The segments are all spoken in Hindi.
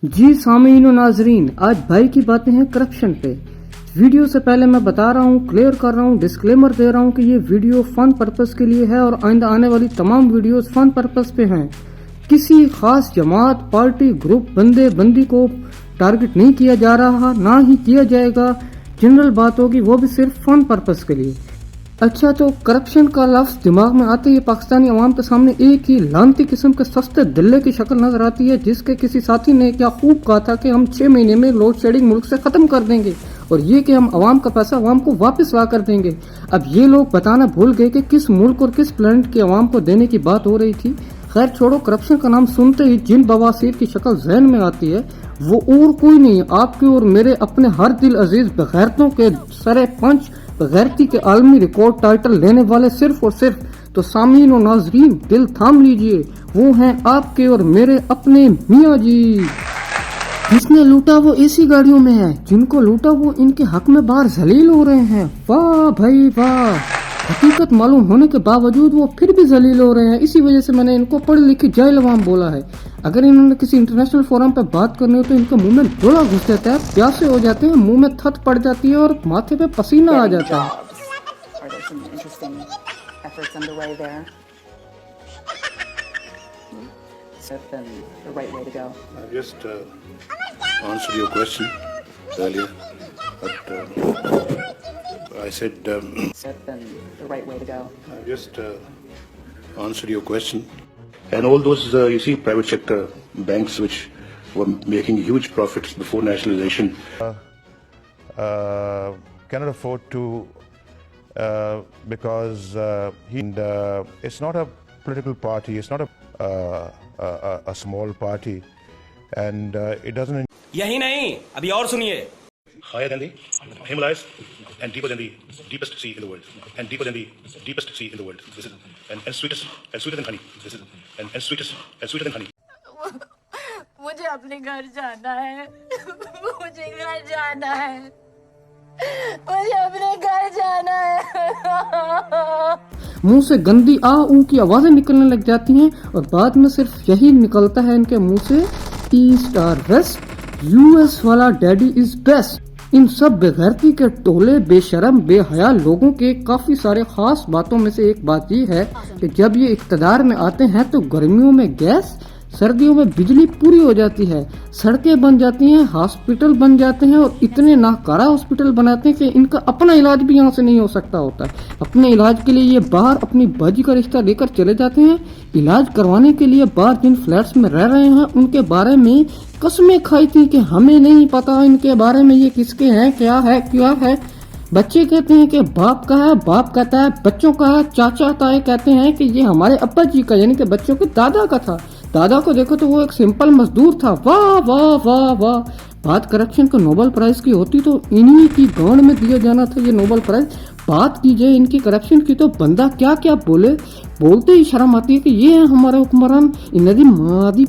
जी सामीन और नाजरीन, आज भाई की बातें हैं करप्शन पे। वीडियो से पहले मैं बता रहा हूँ, क्लियर कर रहा हूँ, डिस्क्लेमर दे रहा हूँ कि ये वीडियो फन पर्पस के लिए है और आइंदा आने वाली तमाम वीडियोस फन पर्पस पे हैं। किसी खास जमात, पार्टी, ग्रुप, बंदे बंदी को टारगेट नहीं किया जा रहा, ना ही किया जाएगा। जनरल बात होगी, वो भी सिर्फ फन पर्पस के लिए। अच्छा, तो करप्शन का लफ्ज दिमाग में आते ही पाकिस्तानी अवाम के सामने एक ही लानती किस्म के सस्ते दिल्ले की शक्ल नजर आती है, जिसके किसी साथी ने क्या खूब कहा था कि हम 6 महीने में लोड शेडिंग मुल्क से खत्म कर देंगे और ये कि हम अवाम का पैसा अवाम को वापस ला कर देंगे। अब ये लोग बताना भूल गए कि किस मुल्क और किस प्लेनेट के अवाम को देने की बात हो रही थी। खैर छोड़ो, करप्शन का नाम सुनते ही जिन बवासीर की शक्ल जहन में आती है वो और कोई नहीं, आपके और मेरे अपने हर दिल अजीज बगैरतों के सरे पंच बगैरती के आलमी रिकॉर्ड टाइटल लेने वाले सिर्फ और सिर्फ तो सामीन और नाजरीन दिल थाम लीजिए, वो हैं आपके और मेरे अपने मियाँ जी। जिसने लूटा वो एसी गाड़ियों में है, जिनको लूटा वो इनके हक में बाहर जलील हो रहे हैं। वाह भाई वाह, हकीकत मालूम होने के बावजूद वो फिर भी जलील हो रहे हैं। इसी वजह से मैंने इनको पढ़ी लिखी जाहिल अवाम बोला है। अगर इन्होंने किसी इंटरनेशनल फोरम पर बात करनी हो तो इनके मुंह में डोला घुस जाता है, प्यासे हो जाते हैं, मुंह में थत पड़ जाती है और माथे पे पसीना आ जाता है। Answered your question earlier, but I said the right way to go. I just answered your question. And all those, you see, private sector banks which were making huge profits before nationalization. Cannot afford to because it's not a political party, it's not a small party, and it doesn't. यही नहीं, अभी और सुनिए। Higher than the Himalayas and deeper than the deepest sea in the world, and deeper than the deepest sea in the world. This is and sweetest and sweeter than honey. This is and sweetest and sweeter than honey. मुझे अपने घर जाना है, मुझे घर जाना है, मुझे अपने घर जाना है। मुंह से गंदी आ ऊ की आवाजें निकलने लग जाती हैं और बाद में सिर्फ यही निकलता है इनके मुंह से, ईस्ट और वेस्ट, यूएस वाला डैडी इज बेस्ट। इन सब बेगैरती के टोले बेशरम बेहया लोगों के काफी सारे खास बातों में से एक बात ये है कि जब ये इक़्तिदार में आते हैं तो गर्मियों में गैस, सर्दियों में बिजली पूरी हो जाती है, सड़कें बन जाती हैं, हॉस्पिटल बन जाते हैं और इतने नाकारा हॉस्पिटल बनाते हैं कि इनका अपना इलाज भी यहाँ से नहीं हो सकता होता है। अपने इलाज के लिए ये बाहर अपनी बाजी का रिश्ता लेकर चले जाते हैं। इलाज करवाने के लिए बाहर जिन फ्लैट्स में रह रहे हैं उनके बारे में कसमें खाई थी कि हमें नहीं पता इनके बारे में, ये किसके हैं, क्या है। बच्चे कहते हैं कि बाप का है, बाप कहता है बच्चों का है, चाचा ताए कहते हैं कि ये हमारे अब्बा जी का, यानी कि बच्चों के दादा का था। दादा को देखो तो वो एक सिंपल मजदूर था। वाह वाह वाह वाह। बात करप्शन को नोबेल प्राइज की होती तो इन्हीं की गांड में दिया जाना था ये नोबेल प्राइज। बात की जाए इनकी करप्शन की तो बंदा क्या क्या बोलते ही शर्म आती है कि ये है हमारे हुक्मरान। इनकी मादी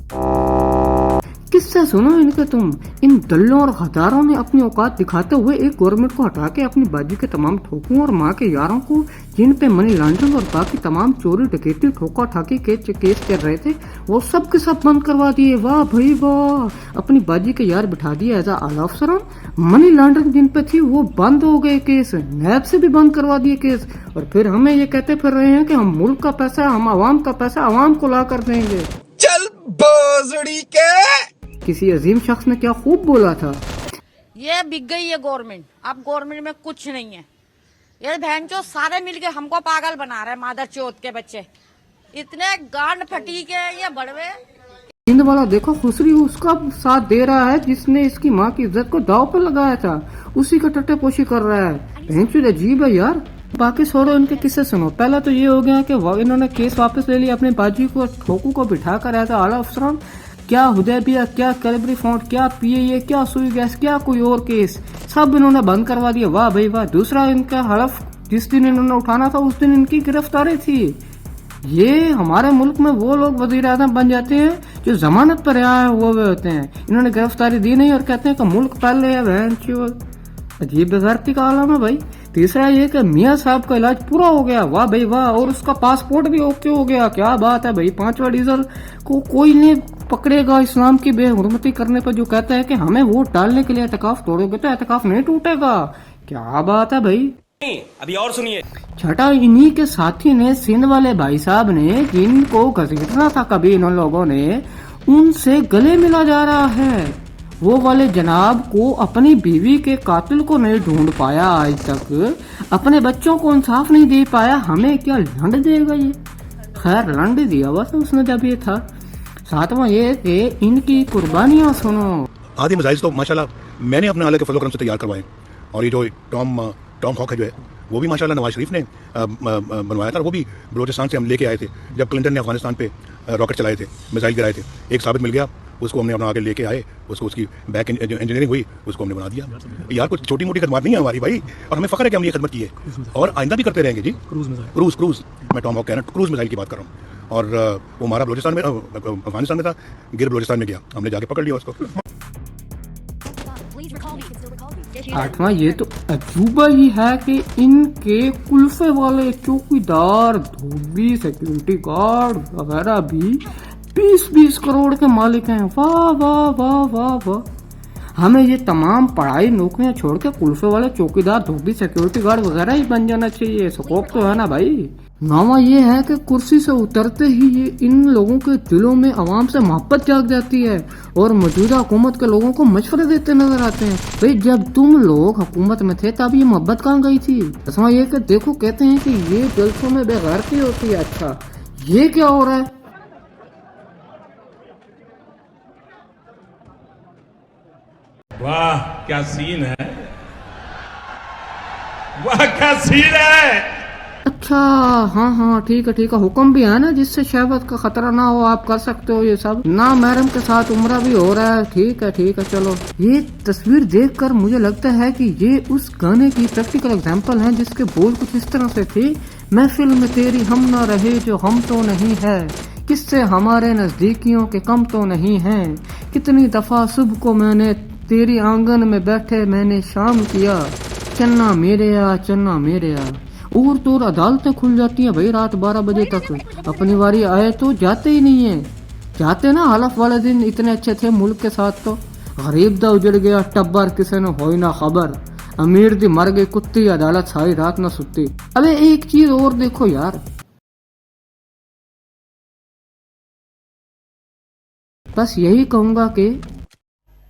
किससे सुनो इनके तुम। इन दल्लों और गद्दारों ने अपनी औकात दिखाते हुए एक गवर्नमेंट को हटा के अपनी बाजी के तमाम ठोकों और माँ के यारों को, जिन पे मनी लॉन्ड्रिंग और बाकी तमाम चोरी डकैती ठोका ठाकी केस चल रहे थे, वो सब के सब बंद करवा दिए। वाह भाई वाह, अपनी बाजी के यार बिठा दिए एज आला अफसरान। मनी लॉन्ड्रिंग जिन पे थी वो बंद हो गए केस, नैब से भी बंद करवा दिए केस, और फिर हमें ये कहते फिर रहे हैं कि हम मुल्क का पैसा, हम आवाम का पैसा आवाम को ला कर देंगे। चल बोजड़ी के। किसी अजीम शख्स ने क्या खूब बोला था, ये बिक गई है गवर्नमेंट, अब गवर्नमेंट में कुछ नहीं है। ये बहन चो सारे मिलके हमको पागल बना रहे हैं, मादर चौथ के बच्चे इतने गांड फटी के ये बड़वे। हिंद वाला देखो खुसरी उसका साथ दे रहा है जिसने इसकी माँ की इज्जत को दाव पर लगाया था, उसी का टट्टे पोशी कर रहा है। बहन चो अजीब है यार। बाकी छोड़ो, इनके किस्से सुनो। पहला तो ये हो गया कि इन्होंने केस वापस ले लिया, अपने बाजी को ठोकू को बिठा कर आया था आला अफसरान। क्या हुदैबिया, क्या कैलबरी फॉन्ट, क्या पीए, क्या सुई गैस, क्या कोई और केस, सब इन्होंने बंद करवा दिया। वाह भाई वाह। दूसरा इनका हलफ जिस दिन इन्होंने उठाना था उस दिन इनकी गिरफ्तारी थी। ये हमारे मुल्क में वो लोग वजीर आज़म बन जाते हैं जो जमानत पर आए हुए होते हैं, इन्होंने गिरफ्तारी दी नहीं और कहते हैं कि मुल्क पहले है। बहन चोद, अजीब बेगैरती का आलम है भाई। तीसरा ये कि मियाँ साहब का इलाज पूरा हो गया, वाह भाई वाह, और उसका पासपोर्ट भी ओके हो गया, क्या बात है भाई। 5वां डीजल को कोई ने पकड़ेगा इस्लाम की बेहुरमती करने पर जो कहता है कि हमें वोट डालने के लिए एतकाफ तोड़ोगे तो एतकाफ नहीं टूटेगा। क्या बात है भाई। नहीं, अभी और सुनिए। छठा, इन्हीं के साथी ने, सिंध वाले भाई साहब ने, जिनको घसीटना था कभी इन लोगों ने, उनसे गले मिला जा रहा है। वो वाले जनाब को अपनी बीवी के कातिल को नहीं ढूंढ पाया आज तक, अपने बच्चों को इंसाफ नहीं दे पाया, हमें क्या लंड देगा ये। खैर लंड दिया बस उसने जब ये था। सातवां ये कि इनकी कुर्बानियां सुनो। आदि मिसाइल तो माशाल्लाह मैंने अपने आले के फजल करम से तैयार करवाए, और ये जो टॉम हॉक है जो है वो भी माशाल्लाह नवाज शरीफ ने बनवाया था। वो भी बलोचिस्तान से हम लेके आए थे जब क्लिंटन ने अफगानिस्तान पे रॉकेट चलाए थे, मिसाइल गिराए थे। एक साबित मिल गया, उसको हमने अपना आगे लेके आए, उसको उसकी बैक इंजीनियरिंग हुई, उसको हमने बना दिया। यार कुछ छोटी मोटी खदमात नहीं है हमारी भाई, और हमें फख्र है कि हमने ये खदमत की है और आइंदा भी करते रहेंगे जी। क्रूज मैं टॉम हॉक कह रहा हूँ, क्रूज मिसाइल की बात कर रहा हूँ। और वो हमारा बलोचिस्तान में अफगानिस्तान में था, गिर बलोचिस्तान में गया, हमने जाके पकड़ लिया उसको। आठवां ये तो अजूबा ही है कि इनके कुल्फे वाले चौकीदार, धोबी, सिक्योरिटी गार्ड वगैरह भी 20-20 करोड़ के मालिक हैं। वाह वाह वाह वाह वाह। हमें ये तमाम पढ़ाई नौकरियां छोड़ के कुल्फे वाले चौकीदार, धोबी, सिक्योरिटी गार्ड वगैरह ही बन जाना चाहिए। स्कोप तो है ना भाई। नौवां ये है कि कुर्सी से उतरते ही ये इन लोगों के दिलों में अवाम से मोहब्बत जाग जाती है और मौजूदा हुकूमत के लोगों को मशवरे देते नजर आते हैं। भाई जब तुम लोग हुकूमत में थे तब ये मोहब्बत कहाँ गई थी। दसवां ये कि देखो कहते हैं कि ये जलसों में बेगैरती होती है। अच्छा ये क्या हो रहा है। वाह क्या सीन है, वाह क्या सीन है। अच्छा हाँ ठीक है, हुक्म भी है ना जिससे शहवत का खतरा ना हो, आप कर सकते हो ये सब। ना महरम के साथ उम्रा भी हो रहा है। ठीक है चलो। ये तस्वीर देखकर मुझे लगता है कि ये उस गाने की प्रैक्टिकल एग्जांपल है जिसके बोल कुछ इस तरह से थे। महफिल में तेरी हम ना रहे जो हम तो नहीं है, किससे हमारे नजदीकियों के कम तो नहीं है, कितनी दफा सुबह को मैंने तेरी आंगन में बैठे मैंने शाम किया, चन्ना मेरे आ चन्ना मेरे आ। और तो अदालतें खुल जाती हैं भाई रात 12 बजे तक। अपनी बारी आए तो जाते ही नहीं है। जाते ना हलफ वाले दिन इतने अच्छे थे मुल्क के साथ, तो गरीब दा उजड़ गया टब्बर किसे न होई ना खबर, अमीर दी मर गई कुत्ती अदालत सारी रात न सुती। अबे एक चीज और देखो यार, बस यही कहूंगा कि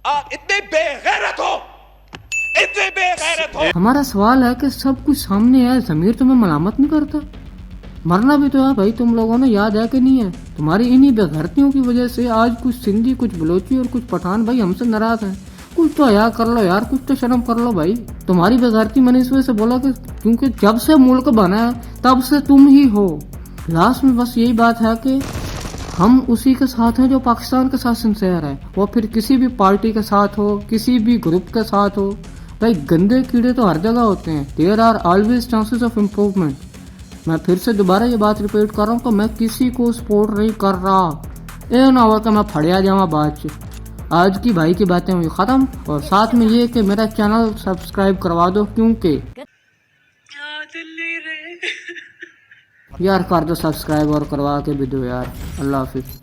आप इतने बेगैरत हो, इतने बेगैरत हो। हमारा सवाल है कि सब कुछ सामने है, जमीर तुम्हें मलामत नहीं करता। मरना भी तो है भाई तुम लोगों ने, याद है कि नहीं है। तुम्हारी इन्हीं बेगैरतियों की वजह से आज कुछ सिंधी, कुछ बलोची और कुछ पठान भाई हमसे नाराज हैं। कुछ तो हया कर लो यार, कुछ तो शर्म कर लो भाई। तुम्हारी बेगैरती मैंने इस वजह से बोला कि क्योंकि जब से मुल्क बना है तब से तुम ही हो। लास्ट में बस यही बात है कि हम उसी के साथ हैं जो पाकिस्तान के साथ सिंसेयर है, वो फिर किसी भी पार्टी के साथ हो, किसी भी ग्रुप के साथ हो। भाई गंदे कीड़े तो हर जगह होते हैं। There are always chances of improvement. मैं फिर से दोबारा ये बात रिपीट कर रहा हूँ कि मैं किसी को सपोर्ट नहीं कर रहा। ये ना हो कि मैं फड़िया जावा बाद से। आज की भाई की बातें हुई खत्म, और साथ में ये कि मेरा चैनल सब्सक्राइब करवा दो, क्योंकि यार कर दो सब्सक्राइब और करवा के भी दो यार। अल्लाह हाफिज।